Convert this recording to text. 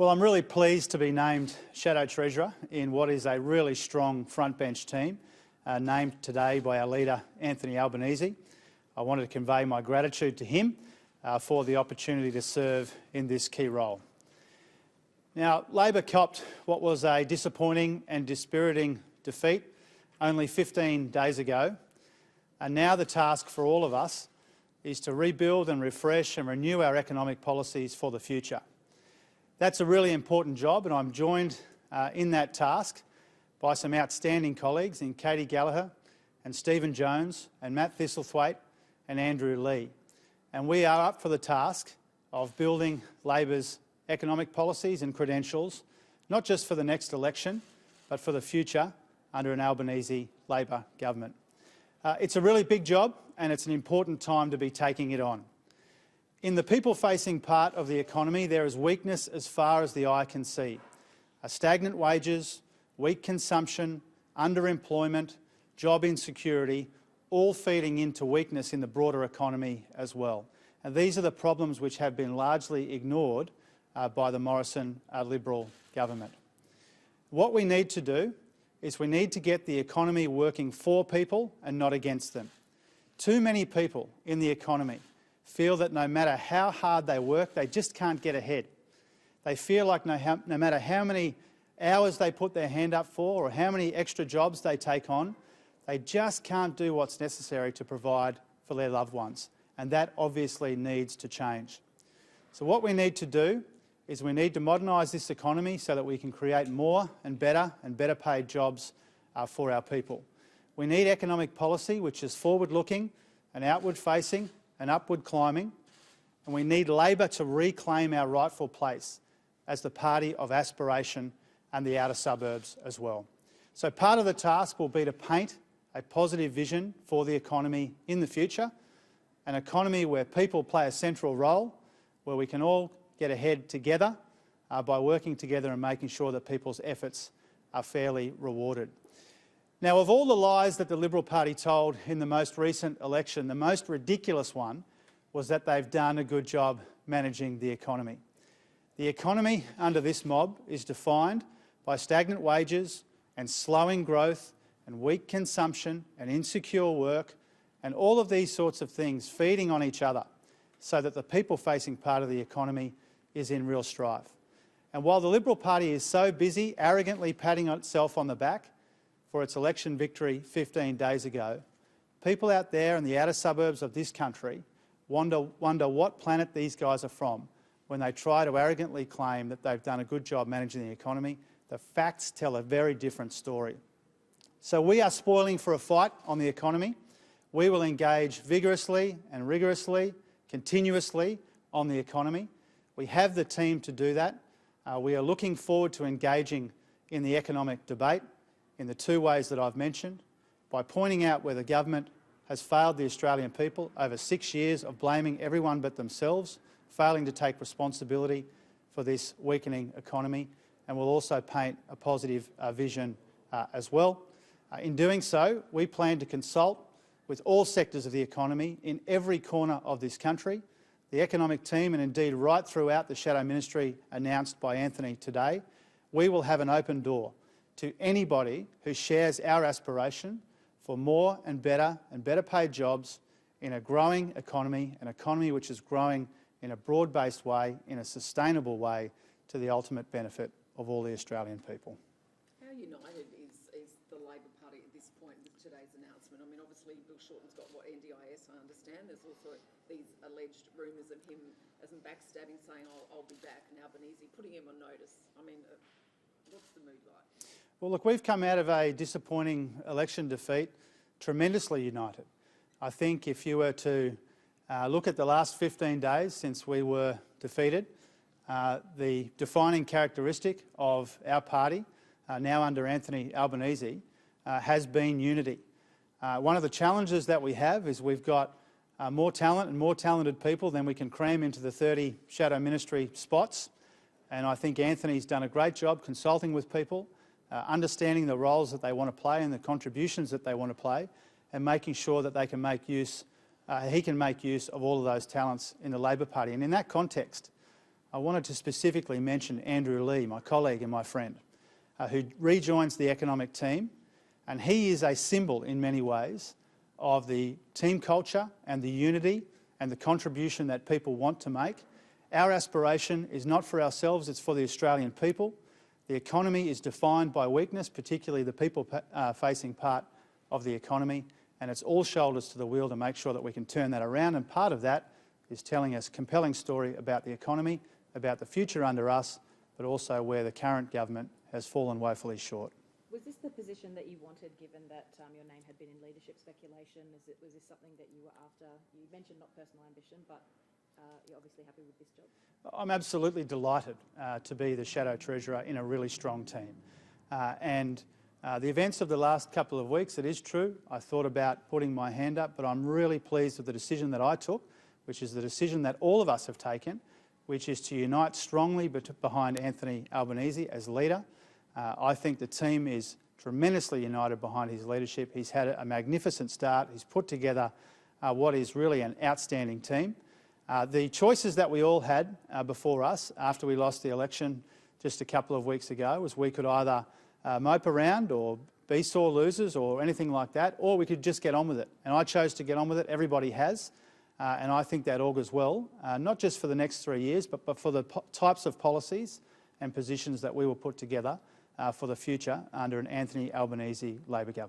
Well, I'm really pleased to be named Shadow Treasurer in what is a really strong frontbench team, named today by our leader, Anthony Albanese. I wanted to convey my gratitude to him for the opportunity to serve in this key role. Now, Labor copped what was a disappointing and dispiriting defeat only 15 days ago, and now the task for all of us is to rebuild and refresh and renew our economic policies for the future. That's a really important job, and I'm joined in that task by some outstanding colleagues in Katie Gallagher and Stephen Jones and Matt Thistlethwaite and Andrew Lee. And we are up for the task of building Labor's economic policies and credentials, not just for the next election, but for the future under an Albanese Labor government. It's a really big job, and it's an important time to be taking it on. In the people-facing part of the economy, there is weakness as far as the eye can see. Stagnant wages, weak consumption, underemployment, job insecurity, all feeding into weakness in the broader economy as well. And these are the problems which have been largely ignored by the Morrison Liberal government. What we need to do is we need to get the economy working for people and not against them. Too many people in the economy feel that no matter how hard they work, they just can't get ahead. They feel like no matter how many hours they put their hand up for or how many extra jobs they take on, they just can't do what's necessary to provide for their loved ones. And that obviously needs to change. So what we need to do is we need to modernise this economy so that we can create more and better paid jobs for our people. We need economic policy which is forward-looking and outward-facing and upward climbing, and we need Labor to reclaim our rightful place as the party of aspiration and the outer suburbs as well. So part of the task will be to paint a positive vision for the economy in the future, an economy where people play a central role, where we can all get ahead together by working together and making sure that people's efforts are fairly rewarded. Now, of all the lies that the Liberal Party told in the most recent election, the most ridiculous one was that they've done a good job managing the economy. The economy under this mob is defined by stagnant wages and slowing growth and weak consumption and insecure work and all of these sorts of things feeding on each other so that the people-facing part of the economy is in real strife. And while the Liberal Party is so busy arrogantly patting itself on the back for its election victory 15 days ago, people out there in the outer suburbs of this country wonder what planet these guys are from when they try to arrogantly claim that they've done a good job managing the economy. The facts tell a very different story. So we are spoiling for a fight on the economy. We will engage vigorously and rigorously, continuously on the economy. We have the team to do that. We are looking forward to engaging in the economic debate in the two ways that I've mentioned, by pointing out where the government has failed the Australian people over 6 years of blaming everyone but themselves, failing to take responsibility for this weakening economy, and we'll also paint a positive vision as well. In doing so, we plan to consult with all sectors of the economy in every corner of this country. The economic team, and indeed right throughout the Shadow Ministry announced by Anthony today, we will have an open door to anybody who shares our aspiration for more and better paid jobs in a growing economy, an economy which is growing in a broad-based way, in a sustainable way, to the ultimate benefit of all the Australian people. How united is the Labor Party at this point with today's announcement? I mean, obviously Bill Shorten's got what NDIS, I understand. There's also these alleged rumours of him as in backstabbing, saying, I'll be back, and Albanese putting him on notice. I mean, what's the mood like? Well, look, we've come out of a disappointing election defeat tremendously united. I think if you were to look at the last 15 days since we were defeated, the defining characteristic of our party, now under Anthony Albanese, has been unity. One of the challenges that we have is we've got more talent and more talented people than we can cram into the 30 Shadow Ministry spots. And I think Anthony's done a great job consulting with people, understanding the roles that they want to play and the contributions that they want to play, and making sure that they can make use, he can make use of all of those talents in the Labor Party. And in that context, I wanted to specifically mention Andrew Lee, my colleague and my friend, who rejoins the economic team, and he is a symbol in many ways of the team culture and the unity and the contribution that people want to make. Our aspiration is not for ourselves, it's for the Australian people. The economy is defined by weakness, particularly the people-facing part of the economy, and it's all shoulders to the wheel to make sure that we can turn that around, and part of that is telling us a compelling story about the economy, about the future under us, but also where the current government has fallen woefully short. Was this the position that you wanted, given that your name had been in leadership speculation? Was this something that you were after? You mentioned not personal ambition, but you're obviously happy with this job. I'm absolutely delighted to be the Shadow Treasurer in a really strong team. The events of the last couple of weeks, it is true, I thought about putting my hand up, but I'm really pleased with the decision that I took, which is the decision that all of us have taken, which is to unite strongly behind Anthony Albanese as leader. I think the team is tremendously united behind his leadership. He's had a magnificent start. He's put together what is really an outstanding team. The choices that we all had before us after we lost the election just a couple of weeks ago was we could either mope around or be sore losers or anything like that, or we could just get on with it. And I chose to get on with it. Everybody has. And I think that augurs well, not just for the next 3 years, but for the types of policies and positions that we will put together for the future under an Anthony Albanese Labor government.